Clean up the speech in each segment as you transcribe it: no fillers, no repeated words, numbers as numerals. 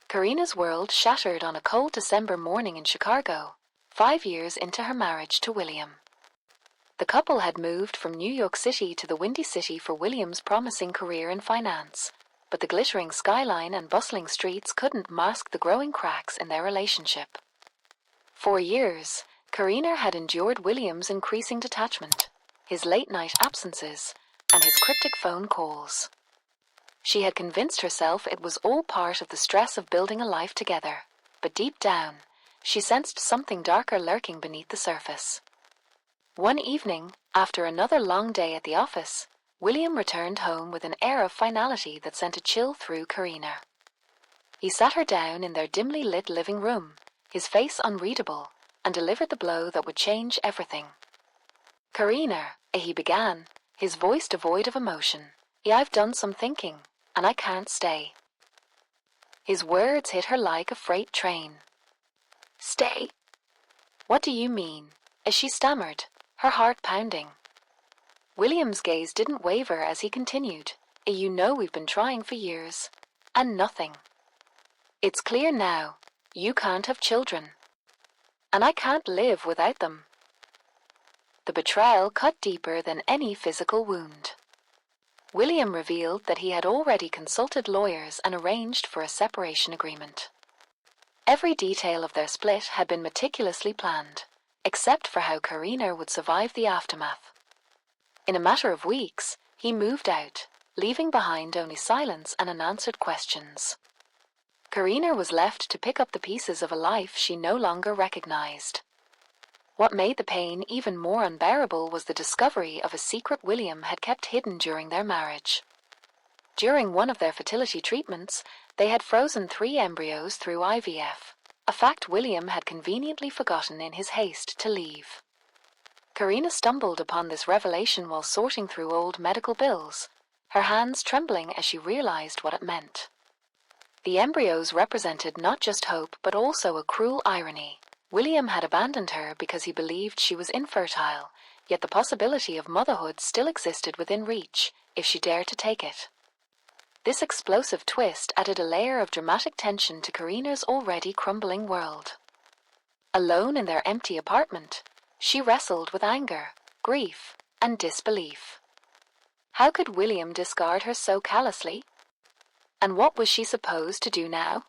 Karina's world shattered on a cold December morning in Chicago, 5 years into her marriage to William. The couple had moved from New York City to the Windy City for William's promising career in finance, but the glittering skyline and bustling streets couldn't mask the growing cracks in their relationship. For years, Karina had endured William's increasing detachment, his late-night absences, and his cryptic phone calls. She had convinced herself it was all part of the stress of building a life together, but deep down, she sensed something darker lurking beneath the surface. One evening, after another long day at the office, William returned home with an air of finality that sent a chill through Karina. He sat her down in their dimly lit living room, his face unreadable, and delivered the blow that would change everything. "Karina," he began, his voice devoid of emotion, "I've done some thinking, and I can't stay." His words hit her like a freight train. "Stay? What do you mean?" as she stammered, her heart pounding. William's gaze didn't waver as he continued, "You know we've been trying for years, and nothing. It's clear now, you can't have children. And I can't live without them." The betrayal cut deeper than any physical wound. William revealed that he had already consulted lawyers and arranged for a separation agreement. Every detail of their split had been meticulously planned, except for how Karina would survive the aftermath. In a matter of weeks, he moved out, leaving behind only silence and unanswered questions. Karina was left to pick up the pieces of a life she no longer recognized. What made the pain even more unbearable was the discovery of a secret William had kept hidden during their marriage. During one of their fertility treatments, they had frozen 3 embryos through IVF, a fact William had conveniently forgotten in his haste to leave. Karina stumbled upon this revelation while sorting through old medical bills, her hands trembling as she realized what it meant. The embryos represented not just hope but also a cruel irony. William had abandoned her because he believed she was infertile, yet the possibility of motherhood still existed within reach, if she dared to take it. This explosive twist added a layer of dramatic tension to Karina's already crumbling world. Alone in their empty apartment, she wrestled with anger, grief, and disbelief. How could William discard her so callously? And what was she supposed to do now?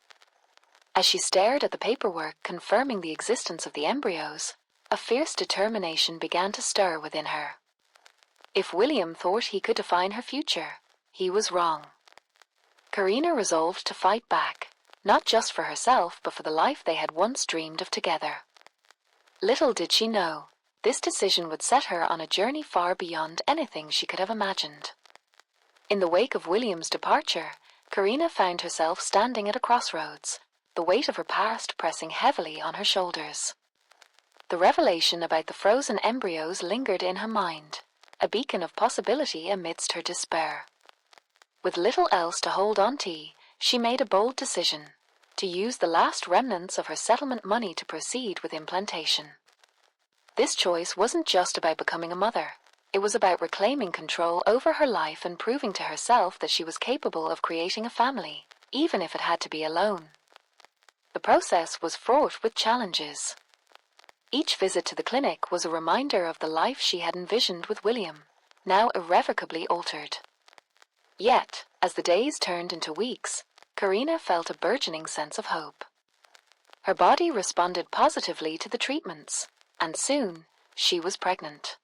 As she stared at the paperwork confirming the existence of the embryos, a fierce determination began to stir within her. If William thought he could define her future, he was wrong. Karina resolved to fight back, not just for herself but for the life they had once dreamed of together. Little did she know, this decision would set her on a journey far beyond anything she could have imagined. In the wake of William's departure, Karina found herself standing at a crossroads, the weight of her past pressing heavily on her shoulders. The revelation about the frozen embryos lingered in her mind, a beacon of possibility amidst her despair. With little else to hold on to, she made a bold decision, to use the last remnants of her settlement money to proceed with implantation. This choice wasn't just about becoming a mother. It was about reclaiming control over her life and proving to herself that she was capable of creating a family, even if it had to be alone. The process was fraught with challenges. Each visit to the clinic was a reminder of the life she had envisioned with William, now irrevocably altered. Yet, as the days turned into weeks, Karina felt a burgeoning sense of hope. Her body responded positively to the treatments, and soon she was pregnant.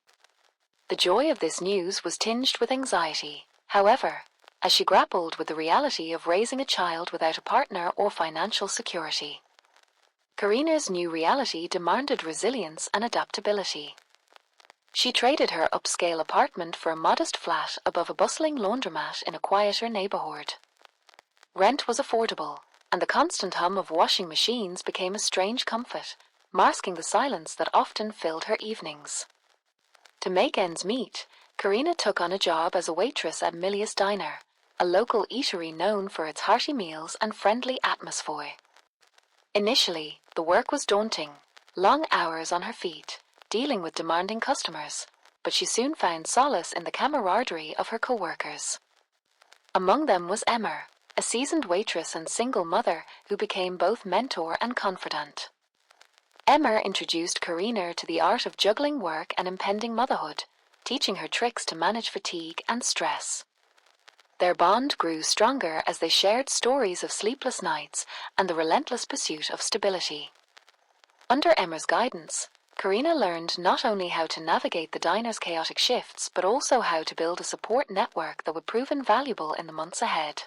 The joy of this news was tinged with anxiety, however, as she grappled with the reality of raising a child without a partner or financial security. Karina's new reality demanded resilience and adaptability. She traded her upscale apartment for a modest flat above a bustling laundromat in a quieter neighborhood. Rent was affordable, and the constant hum of washing machines became a strange comfort, masking the silence that often filled her evenings. To make ends meet, Karina took on a job as a waitress at Milius Diner, a local eatery known for its hearty meals and friendly atmosphere. Initially, the work was daunting, long hours on her feet, dealing with demanding customers, but she soon found solace in the camaraderie of her co-workers. Among them was Emma, a seasoned waitress and single mother who became both mentor and confidant. Emma introduced Karina to the art of juggling work and impending motherhood, teaching her tricks to manage fatigue and stress. Their bond grew stronger as they shared stories of sleepless nights and the relentless pursuit of stability. Under Emma's guidance, Karina learned not only how to navigate the diner's chaotic shifts, but also how to build a support network that would prove invaluable in the months ahead.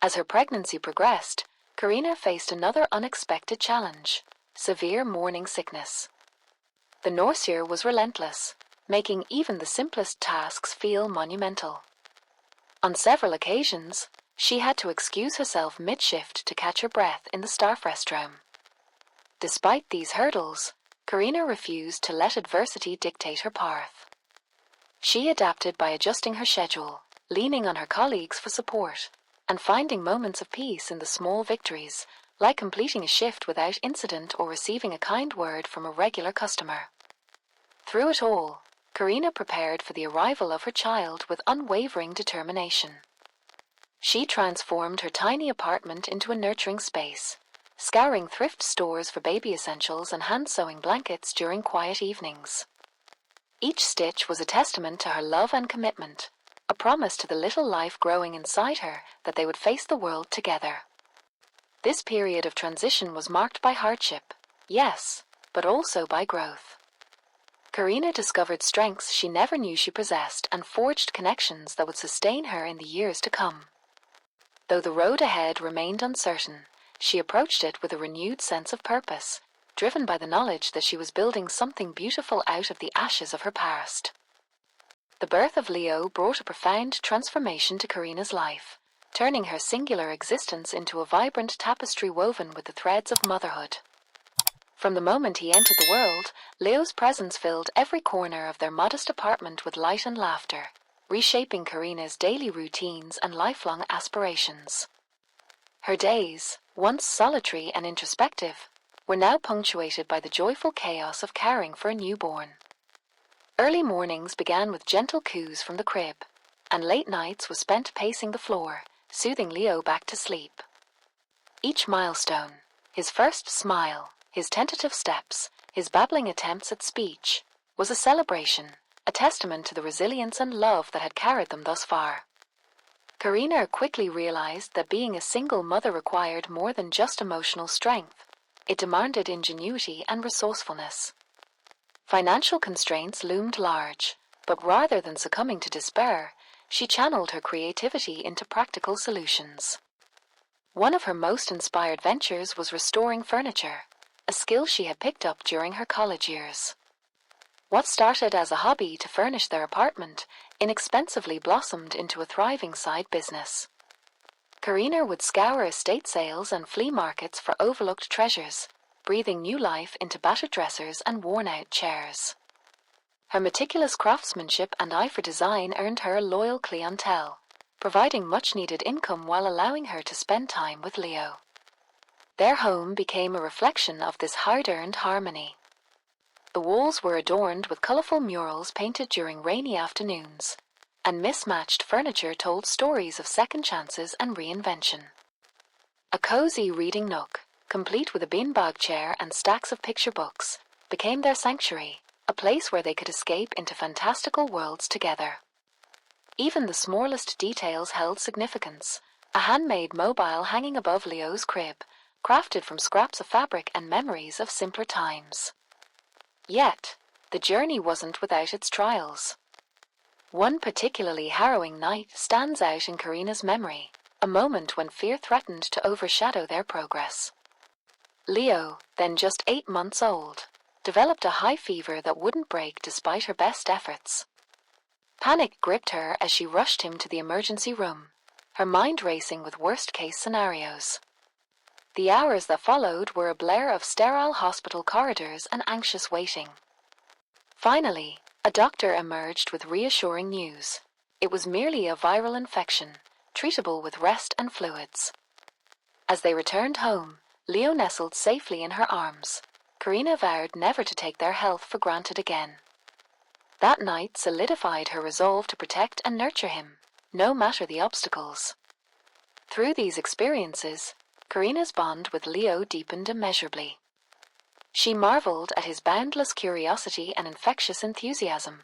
As her pregnancy progressed, Karina faced another unexpected challenge: severe morning sickness. The nausea was relentless, making even the simplest tasks feel monumental. On several occasions, she had to excuse herself mid-shift to catch her breath in the staff restroom. Despite these hurdles, Karina refused to let adversity dictate her path. She adapted by adjusting her schedule, leaning on her colleagues for support, and finding moments of peace in the small victories, like completing a shift without incident or receiving a kind word from a regular customer. Through it all, Karina prepared for the arrival of her child with unwavering determination. She transformed her tiny apartment into a nurturing space, scouring thrift stores for baby essentials and hand-sewing blankets during quiet evenings. Each stitch was a testament to her love and commitment, a promise to the little life growing inside her that they would face the world together. This period of transition was marked by hardship, yes, but also by growth. Karina discovered strengths she never knew she possessed and forged connections that would sustain her in the years to come. Though the road ahead remained uncertain, she approached it with a renewed sense of purpose, driven by the knowledge that she was building something beautiful out of the ashes of her past. The birth of Leo brought a profound transformation to Karina's life, turning her singular existence into a vibrant tapestry woven with the threads of motherhood. From the moment he entered the world, Leo's presence filled every corner of their modest apartment with light and laughter, reshaping Karina's daily routines and lifelong aspirations. Her days, once solitary and introspective, were now punctuated by the joyful chaos of caring for a newborn. Early mornings began with gentle coos from the crib, and late nights were spent pacing the floor, soothing Leo back to sleep. Each milestone, his first smile, his tentative steps, his babbling attempts at speech, was a celebration, a testament to the resilience and love that had carried them thus far. Karina quickly realized that being a single mother required more than just emotional strength. It demanded ingenuity and resourcefulness. Financial constraints loomed large, but rather than succumbing to despair, she channeled her creativity into practical solutions. One of her most inspired ventures was restoring furniture, a skill she had picked up during her college years. What started as a hobby to furnish their apartment inexpensively blossomed into a thriving side business. Karina would scour estate sales and flea markets for overlooked treasures, breathing new life into battered dressers and worn-out chairs. Her meticulous craftsmanship and eye for design earned her a loyal clientele, providing much-needed income while allowing her to spend time with Leo. Their home became a reflection of this hard-earned harmony. The walls were adorned with colorful murals painted during rainy afternoons, and mismatched furniture told stories of second chances and reinvention. A cozy reading nook, complete with a beanbag chair and stacks of picture books, became their sanctuary, a place where they could escape into fantastical worlds together. Even the smallest details held significance, a handmade mobile hanging above Leo's crib, crafted from scraps of fabric and memories of simpler times. Yet, the journey wasn't without its trials. One particularly harrowing night stands out in Karina's memory, a moment when fear threatened to overshadow their progress. Leo, then just 8 months old, developed a high fever that wouldn't break despite her best efforts. Panic gripped her as she rushed him to the emergency room, her mind racing with worst-case scenarios. The hours that followed were a blur of sterile hospital corridors and anxious waiting. Finally, a doctor emerged with reassuring news. It was merely a viral infection, treatable with rest and fluids. As they returned home, Leo nestled safely in her arms. Karina vowed never to take their health for granted again. That night solidified her resolve to protect and nurture him, no matter the obstacles. Through these experiences, Karina's bond with Leo deepened immeasurably. She marveled at his boundless curiosity and infectious enthusiasm,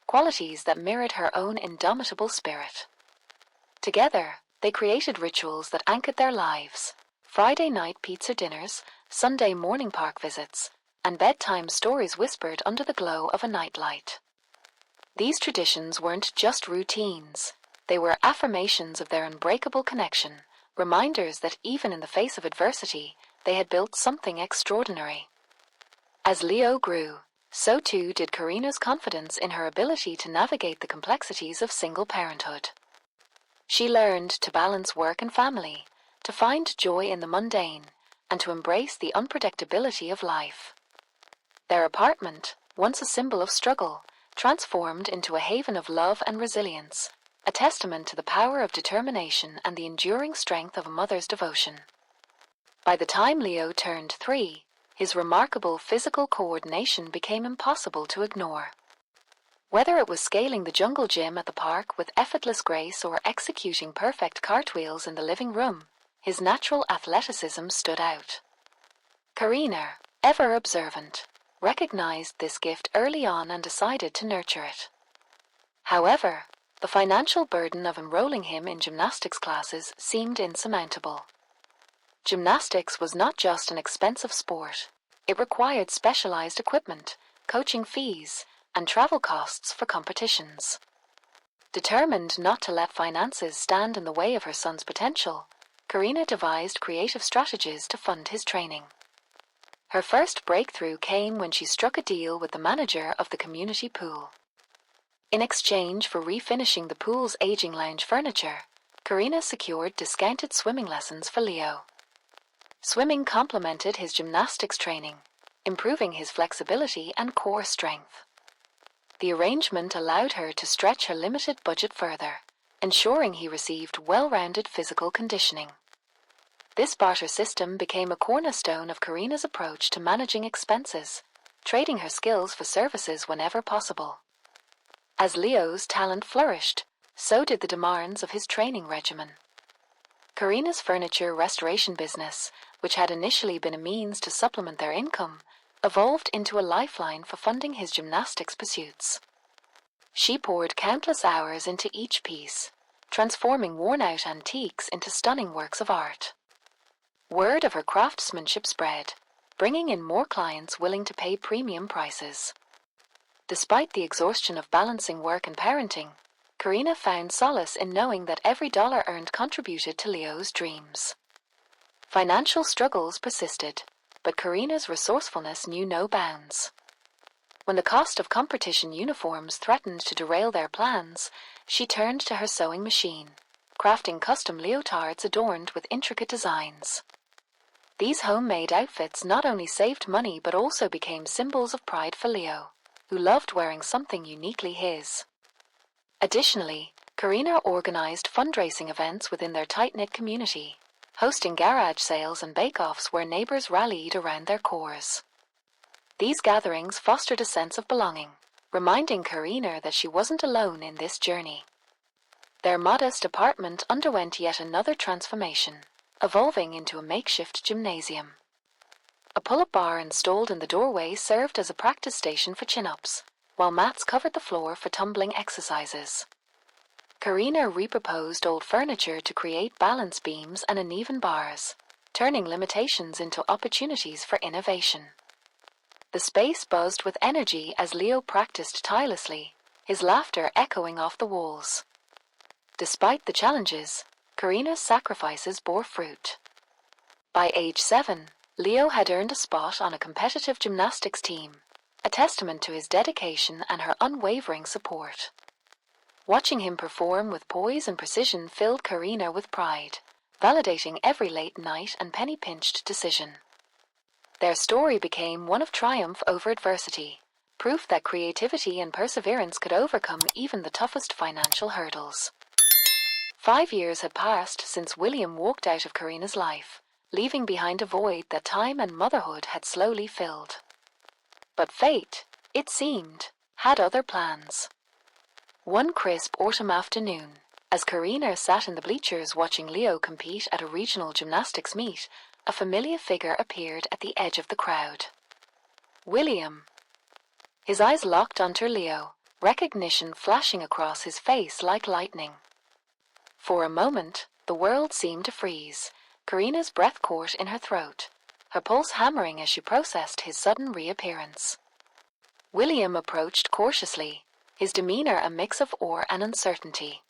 qualities that mirrored her own indomitable spirit. Together, they created rituals that anchored their lives: Friday night pizza dinners, Sunday morning park visits, and bedtime stories whispered under the glow of a nightlight. These traditions weren't just routines. They were affirmations of their unbreakable connection, reminders that even in the face of adversity, they had built something extraordinary. As Leo grew, so too did Karina's confidence in her ability to navigate the complexities of single parenthood. She learned to balance work and family, to find joy in the mundane, and to embrace the unpredictability of life. Their apartment, once a symbol of struggle, transformed into a haven of love and resilience, a testament to the power of determination and the enduring strength of a mother's devotion. By the time Leo turned 3, his remarkable physical coordination became impossible to ignore. Whether it was scaling the jungle gym at the park with effortless grace or executing perfect cartwheels in the living room, his natural athleticism stood out. Karina, ever observant, recognized this gift early on and decided to nurture it. However, the financial burden of enrolling him in gymnastics classes seemed insurmountable. Gymnastics was not just an expensive sport. It required specialized equipment, coaching fees, and travel costs for competitions. Determined not to let finances stand in the way of her son's potential, Karina devised creative strategies to fund his training. Her first breakthrough came when she struck a deal with the manager of the community pool. In exchange for refinishing the pool's aging lounge furniture, Karina secured discounted swimming lessons for Leo. Swimming complemented his gymnastics training, improving his flexibility and core strength. The arrangement allowed her to stretch her limited budget further, ensuring he received well-rounded physical conditioning. This barter system became a cornerstone of Karina's approach to managing expenses, trading her skills for services whenever possible. As Leo's talent flourished, so did the demands of his training regimen. Karina's furniture restoration business, which had initially been a means to supplement their income, evolved into a lifeline for funding his gymnastics pursuits. She poured countless hours into each piece, transforming worn-out antiques into stunning works of art. Word of her craftsmanship spread, bringing in more clients willing to pay premium prices. Despite the exhaustion of balancing work and parenting, Karina found solace in knowing that every dollar earned contributed to Leo's dreams. Financial struggles persisted, but Karina's resourcefulness knew no bounds. When the cost of competition uniforms threatened to derail their plans, she turned to her sewing machine, crafting custom leotards adorned with intricate designs. These homemade outfits not only saved money but also became symbols of pride for Leo, who loved wearing something uniquely his. Additionally, Karina organized fundraising events within their tight-knit community, hosting garage sales and bake-offs where neighbors rallied around their cores. These gatherings fostered a sense of belonging, reminding Karina that she wasn't alone in this journey. Their modest apartment underwent yet another transformation, evolving into a makeshift gymnasium. A pull-up bar installed in the doorway served as a practice station for chin-ups, while mats covered the floor for tumbling exercises. Karina reproposed old furniture to create balance beams and uneven bars, turning limitations into opportunities for innovation. The space buzzed with energy as Leo practiced tirelessly, his laughter echoing off the walls. Despite the challenges, Karina's sacrifices bore fruit. By age 7, Leo had earned a spot on a competitive gymnastics team, a testament to his dedication and her unwavering support. Watching him perform with poise and precision filled Karina with pride, validating every late-night and penny-pinched decision. Their story became one of triumph over adversity, proof that creativity and perseverance could overcome even the toughest financial hurdles. 5 years had passed since William walked out of Karina's life, leaving behind a void that time and motherhood had slowly filled. But fate, it seemed, had other plans. One crisp autumn afternoon, As Karina sat in the bleachers watching Leo compete at a regional gymnastics meet, a familiar figure appeared at the edge of the crowd. William. His eyes locked onto Leo, recognition flashing across his face like lightning. For a moment, the world seemed to freeze. Karina's breath caught in her throat, her pulse hammering as she processed his sudden reappearance. William approached cautiously, his demeanor a mix of awe and uncertainty.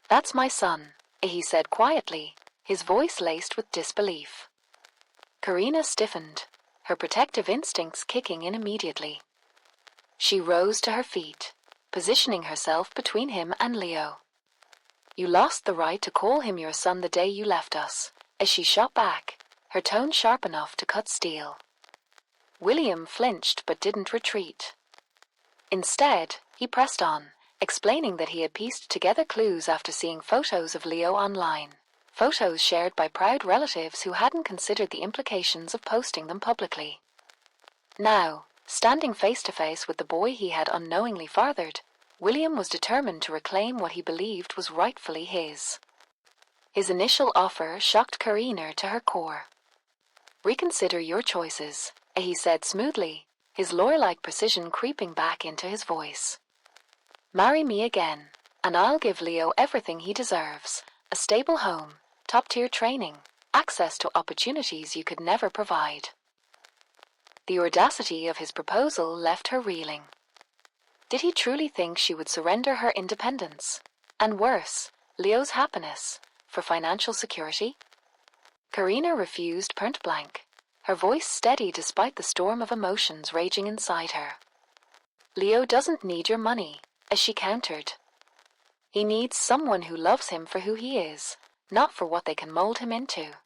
"That's my son," he said quietly, his voice laced with disbelief. Karina stiffened, her protective instincts kicking in immediately. She rose to her feet, positioning herself between him and Leo. "You lost the right to call him your son the day you left us," as she shot back, her tone sharp enough to cut steel. William flinched but didn't retreat. Instead, he pressed on, explaining that he had pieced together clues after seeing photos of Leo online, photos shared by proud relatives who hadn't considered the implications of posting them publicly. Now, standing face to face with the boy he had unknowingly fathered, William was determined to reclaim what he believed was rightfully his. His initial offer shocked Karina to her core. "Reconsider your choices," he said smoothly, his lawyer-like precision creeping back into his voice. "Marry me again, and I'll give Leo everything he deserves: a stable home, top-tier training, access to opportunities you could never provide." The audacity of his proposal left her reeling. Did he truly think she would surrender her independence, and worse, Leo's happiness, for financial security? Karina refused point blank, her voice steady despite the storm of emotions raging inside her. "Leo doesn't need your money," as she countered. "He needs someone who loves him for who he is, not for what they can mold him into."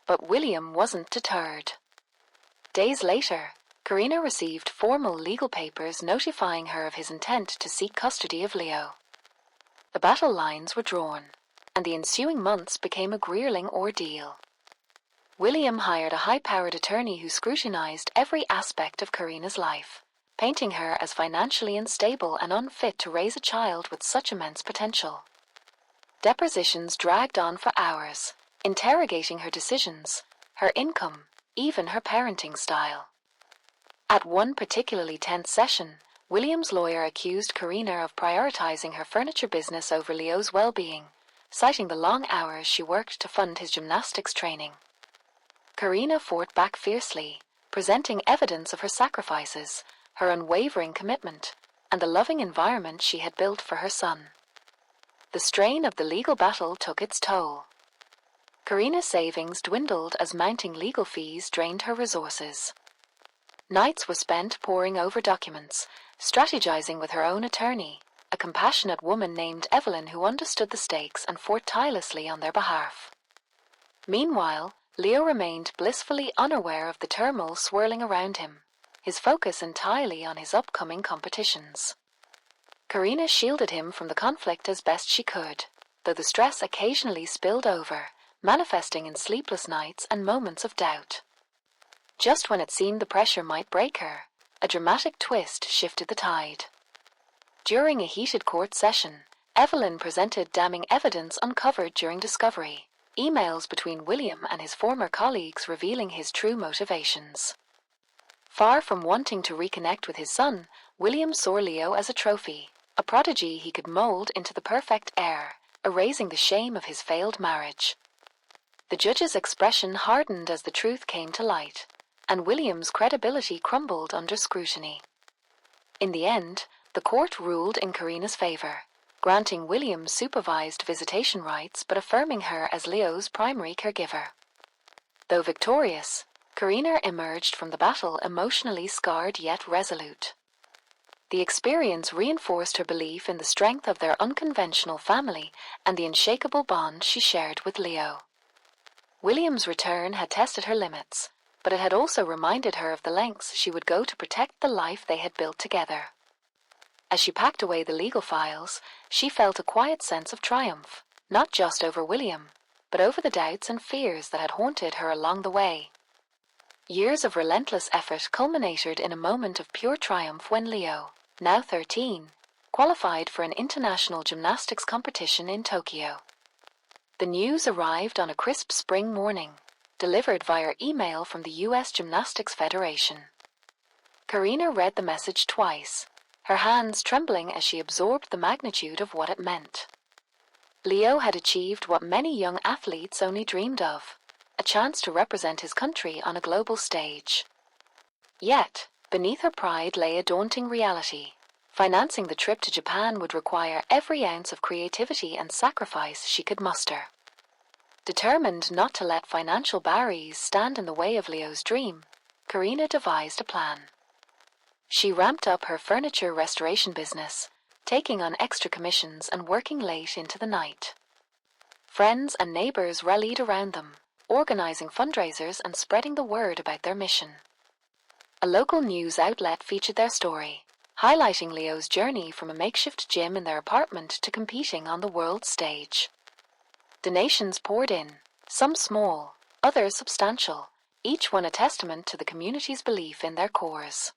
But William wasn't deterred. Days later, Karina received formal legal papers notifying her of his intent to seek custody of Leo. The battle lines were drawn, and the ensuing months became a grueling ordeal. William hired a high-powered attorney who scrutinized every aspect of Karina's life, painting her as financially unstable and unfit to raise a child with such immense potential. Depositions dragged on for hours, interrogating her decisions, her income, even her parenting style. At one particularly tense session, William's lawyer accused Karina of prioritizing her furniture business over Leo's well-being, citing the long hours she worked to fund his gymnastics training. Karina fought back fiercely, presenting evidence of her sacrifices, her unwavering commitment, and the loving environment she had built for her son. The strain of the legal battle took its toll. Karina's savings dwindled as mounting legal fees drained her resources. Nights were spent poring over documents, strategizing with her own attorney, a compassionate woman named Evelyn who understood the stakes and fought tirelessly on their behalf. Meanwhile, Leo remained blissfully unaware of the turmoil swirling around him, his focus entirely on his upcoming competitions. Karina shielded him from the conflict as best she could, though the stress occasionally spilled over, manifesting in sleepless nights and moments of doubt. Just when it seemed the pressure might break her, a dramatic twist shifted the tide. During a heated court session, Evelyn presented damning evidence uncovered during discovery, emails between William and his former colleagues revealing his true motivations. Far from wanting to reconnect with his son, William saw Leo as a trophy, a prodigy he could mold into the perfect heir, erasing the shame of his failed marriage. The judge's expression hardened as the truth came to light, and William's credibility crumbled under scrutiny. In the end, the court ruled in Karina's favor, granting William supervised visitation rights but affirming her as Leo's primary caregiver. Though victorious, Karina emerged from the battle emotionally scarred yet resolute. The experience reinforced her belief in the strength of their unconventional family and the unshakable bond she shared with Leo. William's return had tested her limits, but it had also reminded her of the lengths she would go to protect the life they had built together. As she packed away the legal files, she felt a quiet sense of triumph, not just over William, but over the doubts and fears that had haunted her along the way. Years of relentless effort culminated in a moment of pure triumph when Leo, now 13, qualified for an international gymnastics competition in Tokyo. The news arrived on a crisp spring morning, delivered via email from the U.S. Gymnastics Federation. Karina read the message twice, her hands trembling as she absorbed the magnitude of what it meant. Leo had achieved what many young athletes only dreamed of, a chance to represent his country on a global stage. Yet, beneath her pride lay a daunting reality. Financing the trip to Japan would require every ounce of creativity and sacrifice she could muster. Determined not to let financial barriers stand in the way of Leo's dream, Karina devised a plan. She ramped up her furniture restoration business, taking on extra commissions and working late into the night. Friends and neighbors rallied around them, organizing fundraisers and spreading the word about their mission. A local news outlet featured their story, highlighting Leo's journey from a makeshift gym in their apartment to competing on the world stage. Donations poured in, some small, others substantial, each one a testament to the community's belief in their cause.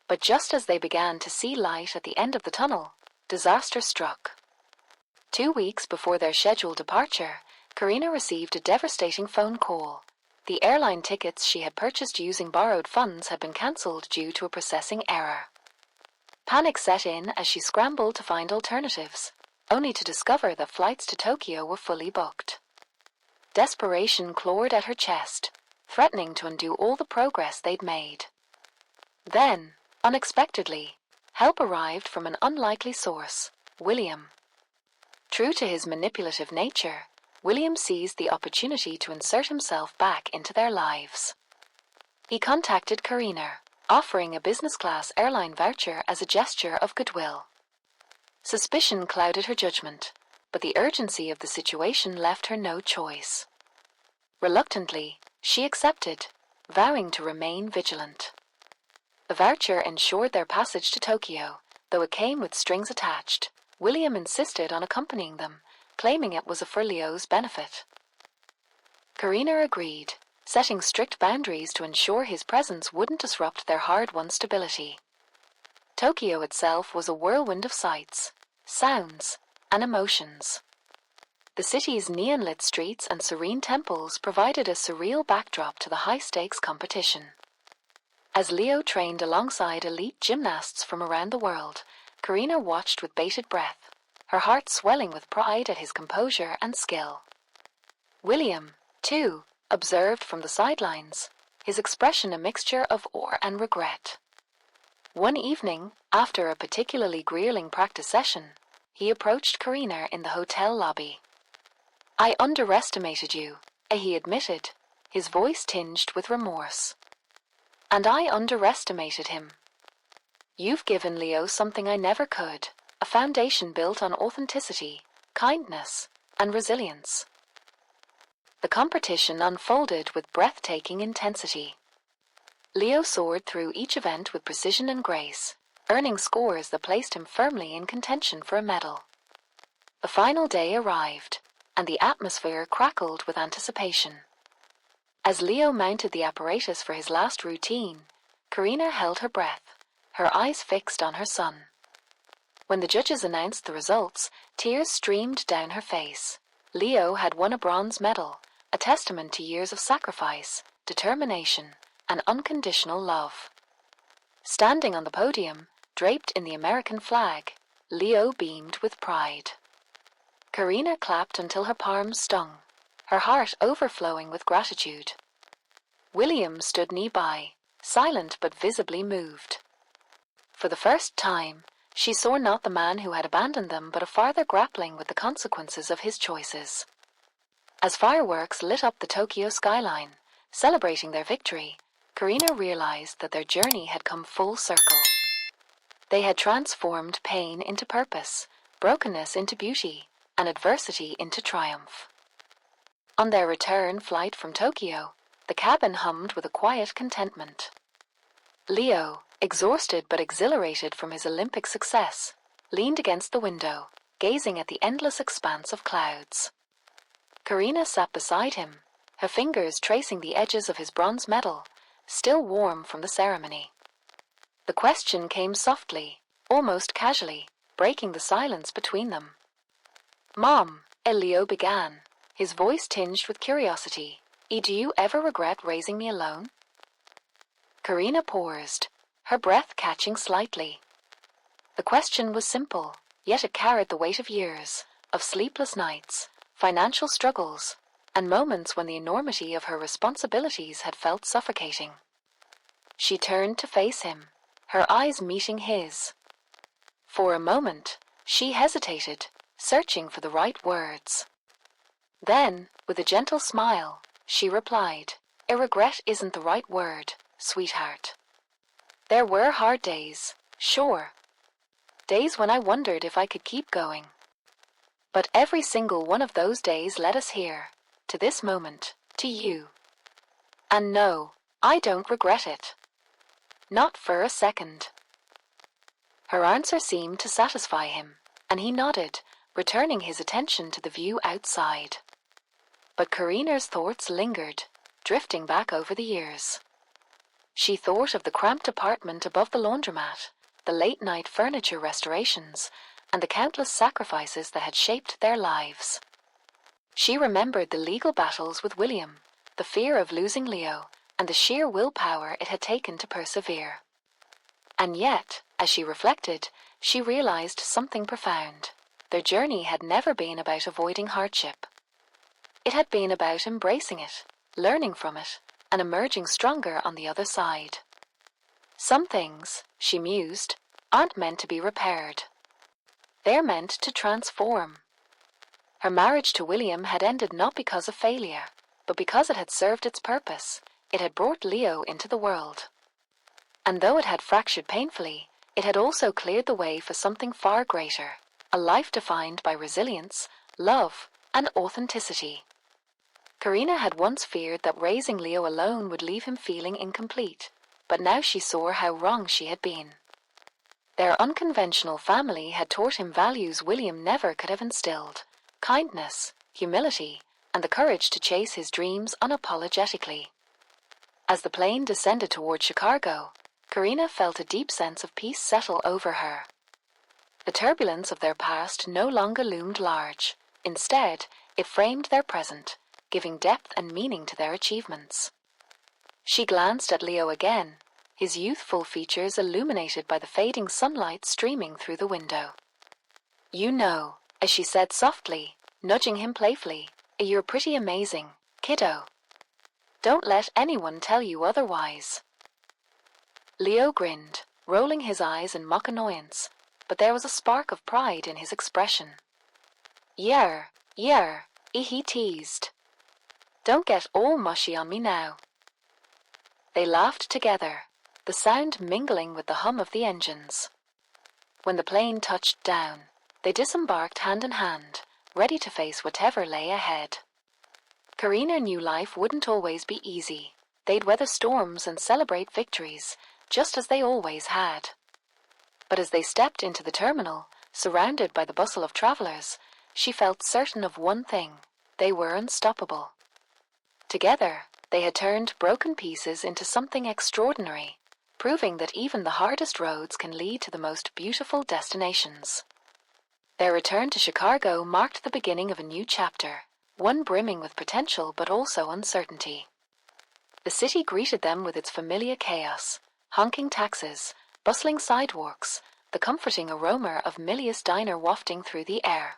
But just as they began to see light at the end of the tunnel, disaster struck. 2 weeks before their scheduled departure, Karina received a devastating phone call. The airline tickets she had purchased using borrowed funds had been cancelled due to a processing error. Panic set in as she scrambled to find alternatives, only to discover that flights to Tokyo were fully booked. Desperation clawed at her chest, threatening to undo all the progress they'd made. Then, unexpectedly, help arrived from an unlikely source, William. True to his manipulative nature, William seized the opportunity to insert himself back into their lives. He contacted Karina, offering a business-class airline voucher as a gesture of goodwill. Suspicion clouded her judgment, but the urgency of the situation left her no choice. Reluctantly, she accepted, vowing to remain vigilant. The voucher ensured their passage to Tokyo, though it came with strings attached. William insisted on accompanying them, claiming it was for Leo's benefit. Karina agreed, setting strict boundaries to ensure his presence wouldn't disrupt their hard-won stability. Tokyo itself was a whirlwind of sights, sounds, and emotions. The city's neon-lit streets and serene temples provided a surreal backdrop to the high-stakes competition. As Leo trained alongside elite gymnasts from around the world, Karina watched with bated breath, her heart swelling with pride at his composure and skill. William, too, observed from the sidelines, his expression a mixture of awe and regret. One evening, after a particularly grueling practice session, he approached Karina in the hotel lobby. "I underestimated you," he admitted, his voice tinged with remorse. "And I underestimated him. You've given Leo something I never could, a foundation built on authenticity, kindness, and resilience." The competition unfolded with breathtaking intensity. Leo soared through each event with precision and grace, earning scores that placed him firmly in contention for a medal. The final day arrived, and the atmosphere crackled with anticipation. As Leo mounted the apparatus for his last routine, Karina held her breath, her eyes fixed on her son. When the judges announced the results, tears streamed down her face. Leo had won a bronze medal, a testament to years of sacrifice, determination, and unconditional love. Standing on the podium, draped in the American flag, Leo beamed with pride. Karina clapped until her palms stung, her heart overflowing with gratitude. William stood nearby, silent but visibly moved. For the first time, she saw not the man who had abandoned them but a father grappling with the consequences of his choices. As fireworks lit up the Tokyo skyline, celebrating their victory, Karina realized that their journey had come full circle. They had transformed pain into purpose, brokenness into beauty, and adversity into triumph. On their return flight from Tokyo, the cabin hummed with a quiet contentment. Leo, exhausted but exhilarated from his Olympic success, leaned against the window, gazing at the endless expanse of clouds. Karina sat beside him, her fingers tracing the edges of his bronze medal, still warm from the ceremony. The question came softly, almost casually, breaking the silence between them. "Mom," Leo began, his voice tinged with curiosity, "do you ever regret raising me alone?" Karina paused, her breath catching slightly. The question was simple, yet it carried the weight of years, of sleepless nights, financial struggles, and moments when the enormity of her responsibilities had felt suffocating. She turned to face him, her eyes meeting his. For a moment, she hesitated, searching for the right words. Then, with a gentle smile, she replied, "A regret isn't the right word, sweetheart. There were hard days, sure. Days when I wondered if I could keep going. But every single one of those days led us here, to this moment, to you. And no, I don't regret it. Not for a second." Her answer seemed to satisfy him, and he nodded, returning his attention to the view outside. But Karina's thoughts lingered, drifting back over the years. She thought of the cramped apartment above the laundromat, the late-night furniture restorations, and the countless sacrifices that had shaped their lives. She remembered the legal battles with William, the fear of losing Leo, and the sheer willpower it had taken to persevere. And yet, as she reflected, she realized something profound. Their journey had never been about avoiding hardship. It had been about embracing it, learning from it, and emerging stronger on the other side. Some things, she mused, aren't meant to be repaired. They're meant to transform. Her marriage to William had ended not because of failure, but because it had served its purpose. It had brought Leo into the world. And though it had fractured painfully, it had also cleared the way for something far greater, a life defined by resilience, love, and authenticity. Karina had once feared that raising Leo alone would leave him feeling incomplete, but now she saw how wrong she had been. Their unconventional family had taught him values William never could have instilled: kindness, humility, and the courage to chase his dreams unapologetically. As the plane descended toward Chicago, Karina felt a deep sense of peace settle over her. The turbulence of their past no longer loomed large. Instead, it framed their present, giving depth and meaning to their achievements. She glanced at Leo again, his youthful features illuminated by the fading sunlight streaming through the window. "You know," as she said softly, nudging him playfully, "you're pretty amazing, kiddo. Don't let anyone tell you otherwise." Leo grinned, rolling his eyes in mock annoyance, but there was a spark of pride in his expression. "Yeah, he teased. Don't get all mushy on me now." They laughed together, the sound mingling with the hum of the engines. When the plane touched down, they disembarked hand in hand, ready to face whatever lay ahead. Karina knew life wouldn't always be easy. They'd weather storms and celebrate victories, just as they always had. But as they stepped into the terminal, surrounded by the bustle of travelers, she felt certain of one thing: they were unstoppable. Together, they had turned broken pieces into something extraordinary, proving that even the hardest roads can lead to the most beautiful destinations. Their return to Chicago marked the beginning of a new chapter, one brimming with potential but also uncertainty. The city greeted them with its familiar chaos: honking taxis, bustling sidewalks, the comforting aroma of Milius Diner wafting through the air.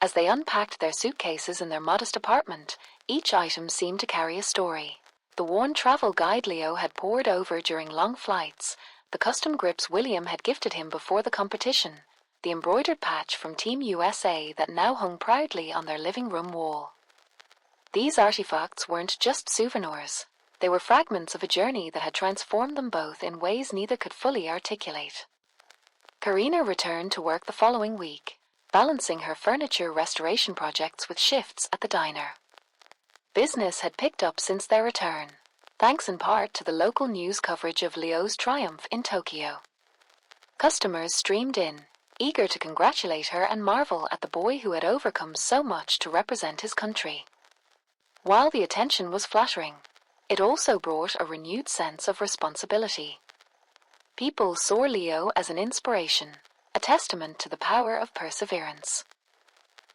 As they unpacked their suitcases in their modest apartment, each item seemed to carry a story. The worn travel guide Leo had pored over during long flights, the custom grips William had gifted him before the competition, the embroidered patch from Team USA that now hung proudly on their living room wall. These artifacts weren't just souvenirs. They were fragments of a journey that had transformed them both in ways neither could fully articulate. Karina returned to work the following week, balancing her furniture restoration projects with shifts at the diner. Business had picked up since their return, thanks in part to the local news coverage of Leo's triumph in Tokyo. Customers streamed in, eager to congratulate her and marvel at the boy who had overcome so much to represent his country. While the attention was flattering, it also brought a renewed sense of responsibility. People saw Leo as an inspiration, a testament to the power of perseverance.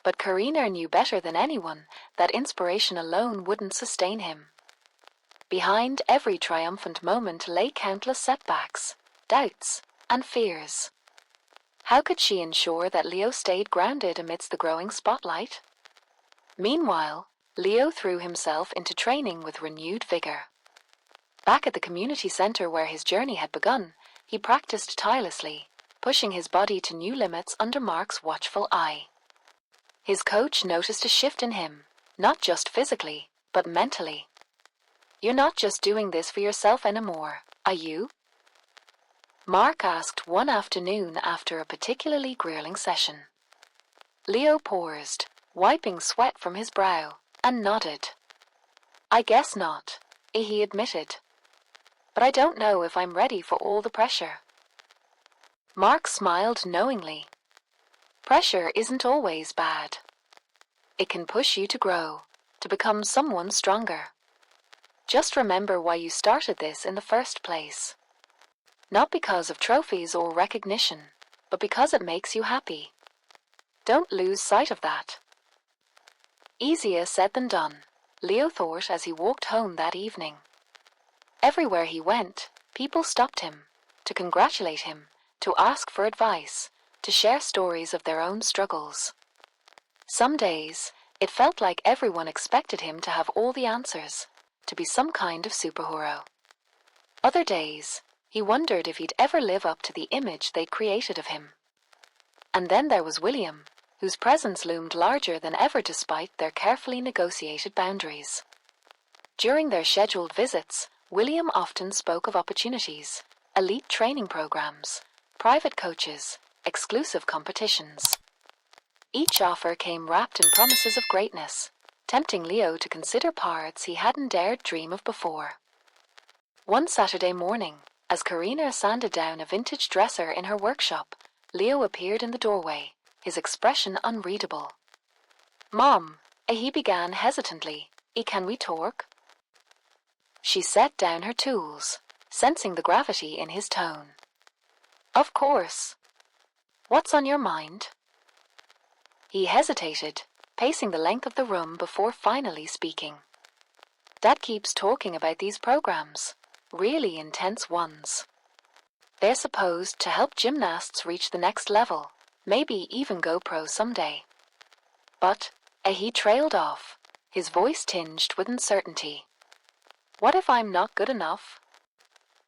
But Karina knew better than anyone that inspiration alone wouldn't sustain him. Behind every triumphant moment lay countless setbacks, doubts, and fears. How could she ensure that Leo stayed grounded amidst the growing spotlight? Meanwhile, Leo threw himself into training with renewed vigor. Back at the community center where his journey had begun, he practiced tirelessly, pushing his body to new limits under Mark's watchful eye. His coach noticed a shift in him, not just physically, but mentally. "You're not just doing this for yourself anymore, are you?" Mark asked one afternoon after a particularly grueling session. Leo paused, wiping sweat from his brow, and nodded. "I guess not," he admitted. "But I don't know if I'm ready for all the pressure." Mark smiled knowingly. Pressure isn't always bad. It can push you to grow, to become someone stronger. Just remember why you started this in the first place. Not because of trophies or recognition, but because it makes you happy. Don't lose sight of that. Easier said than done, Leo thought as he walked home that evening. Everywhere he went, people stopped him, to congratulate him, to ask for advice, to share stories of their own struggles. Some days, it felt like everyone expected him to have all the answers, to be some kind of superhero. Other days, he wondered if he'd ever live up to the image they'd created of him. And then there was William, whose presence loomed larger than ever despite their carefully negotiated boundaries. During their scheduled visits, William often spoke of opportunities, elite training programs, private coaches, exclusive competitions. Each offer came wrapped in promises of greatness, tempting Leo to consider paths he hadn't dared dream of before. One Saturday morning, as Karina sanded down a vintage dresser in her workshop, Leo appeared in the doorway, his expression unreadable. "Mom," he began hesitantly, "can we talk?" She set down her tools, sensing the gravity in his tone. "Of course. What's on your mind?" He hesitated, pacing the length of the room before finally speaking. "Dad keeps talking about these programs, really intense ones. They're supposed to help gymnasts reach the next level, maybe even go pro someday." But, he trailed off, his voice tinged with uncertainty. "What if I'm not good enough?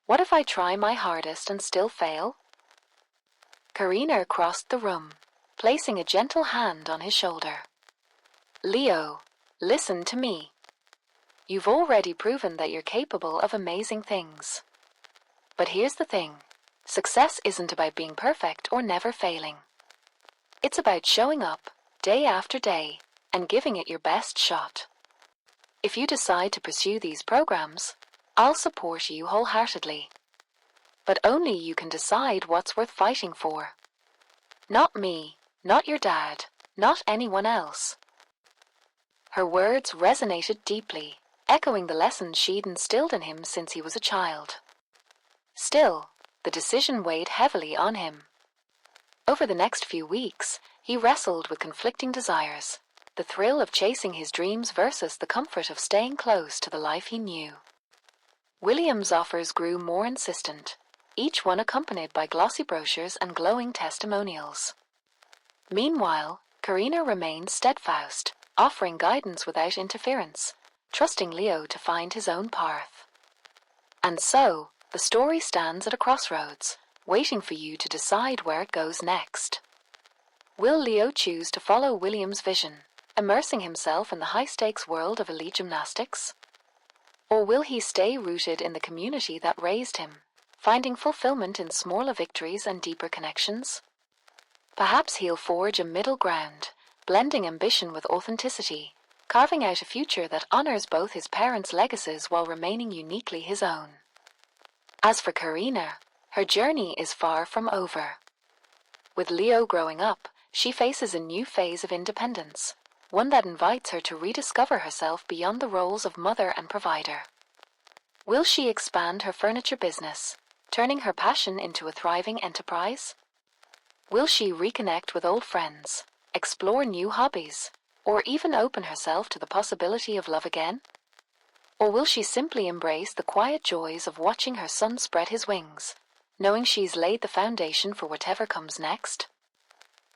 What if I try my hardest and still fail?" Karina crossed the room, placing a gentle hand on his shoulder. "Leo, listen to me. You've already proven that you're capable of amazing things. But here's the thing. Success isn't about being perfect or never failing. It's about showing up, day after day, and giving it your best shot. If you decide to pursue these programs, I'll support you wholeheartedly. But only you can decide what's worth fighting for. Not me, not your dad, not anyone else." Her words resonated deeply, echoing the lessons she'd instilled in him since he was a child. Still, the decision weighed heavily on him. Over the next few weeks, he wrestled with conflicting desires, the thrill of chasing his dreams versus the comfort of staying close to the life he knew. William's offers grew more insistent, each one accompanied by glossy brochures and glowing testimonials. Meanwhile, Karina remained steadfast, offering guidance without interference, trusting Leo to find his own path. And so, the story stands at a crossroads, waiting for you to decide where it goes next. Will Leo choose to follow William's vision, immersing himself in the high-stakes world of elite gymnastics? Or will he stay rooted in the community that raised him, finding fulfillment in smaller victories and deeper connections? Perhaps he'll forge a middle ground, blending ambition with authenticity, carving out a future that honors both his parents' legacies while remaining uniquely his own. As for Karina, her journey is far from over. With Leo growing up, she faces a new phase of independence, one that invites her to rediscover herself beyond the roles of mother and provider. Will she expand her furniture business, turning her passion into a thriving enterprise? Will she reconnect with old friends, explore new hobbies, or even open herself to the possibility of love again? Or will she simply embrace the quiet joys of watching her son spread his wings, knowing she's laid the foundation for whatever comes next?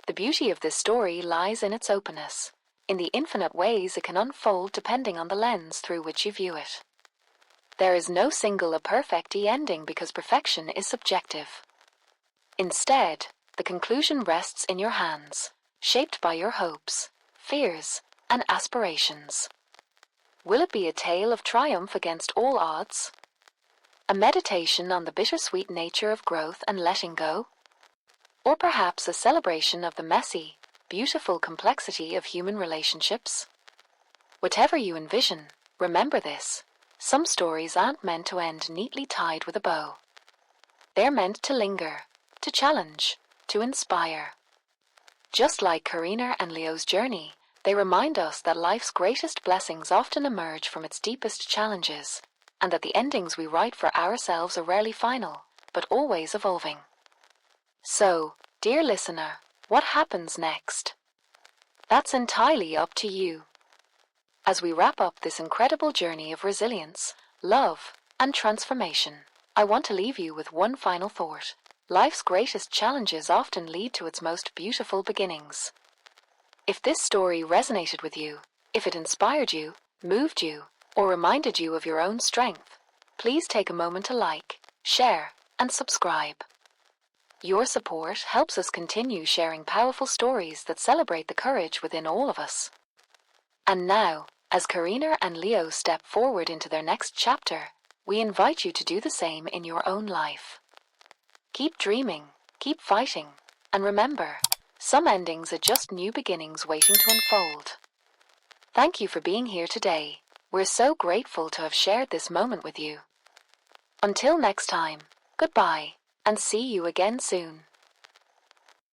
The beauty of this story lies in its openness, in the infinite ways it can unfold depending on the lens through which you view it. There is no single perfect ending because perfection is subjective. Instead, the conclusion rests in your hands, shaped by your hopes, fears, and aspirations. Will it be a tale of triumph against all odds? A meditation on the bittersweet nature of growth and letting go? Or perhaps a celebration of the messy, beautiful complexity of human relationships? Whatever you envision, remember this: some stories aren't meant to end neatly tied with a bow. They're meant to linger, to challenge, to inspire. Just like Karina and Leo's journey, they remind us that life's greatest blessings often emerge from its deepest challenges, and that the endings we write for ourselves are rarely final, but always evolving. So, dear listener, what happens next? That's entirely up to you. As we wrap up this incredible journey of resilience, love, and transformation, I want to leave you with one final thought. Life's greatest challenges often lead to its most beautiful beginnings. If this story resonated with you, if it inspired you, moved you, or reminded you of your own strength, please take a moment to like, share, and subscribe. Your support helps us continue sharing powerful stories that celebrate the courage within all of us. And now, as Karina and Leo step forward into their next chapter, we invite you to do the same in your own life. Keep dreaming, keep fighting, and remember, some endings are just new beginnings waiting to unfold. Thank you for being here today. We're so grateful to have shared this moment with you. Until next time, goodbye, and see you again soon.